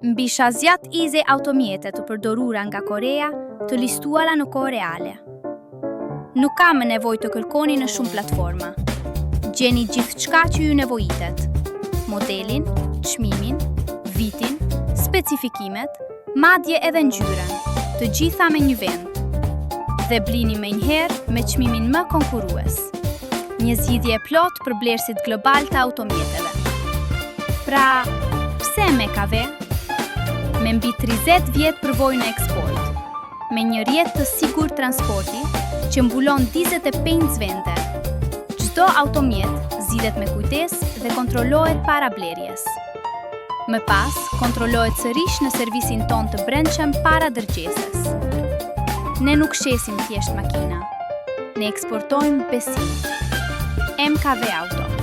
mbi shazjat ize automjete të përdorura nga Korea të listuara në kohë reale. Nuk ka më nevojë të kërkoni në shumë platforma. Gjeni gjithçka që ju nevojitet: modelin, çmimin, vitin, specifikimet, madje edhe ngjyrën, të gjitha me një vend. Dhe blini menjëherë me çmimin më konkurrues. Një zgjidhje e plot për blerësit global të automjeteve. Pra, pse MKV? Me mbi 30 vjet përvojë në eksport, me një rrjet të sigurt transporti që mbulon 25 vende. Çdo automjet zgjidhet me kujdes dhe kontrollohet para blerjes. Më pas, kontrollohet sërish në servisin ton të brendshëm para dërgjeses. Ne nuk shesim thjesht makina, ne eksportojmë besim. MKV Auto.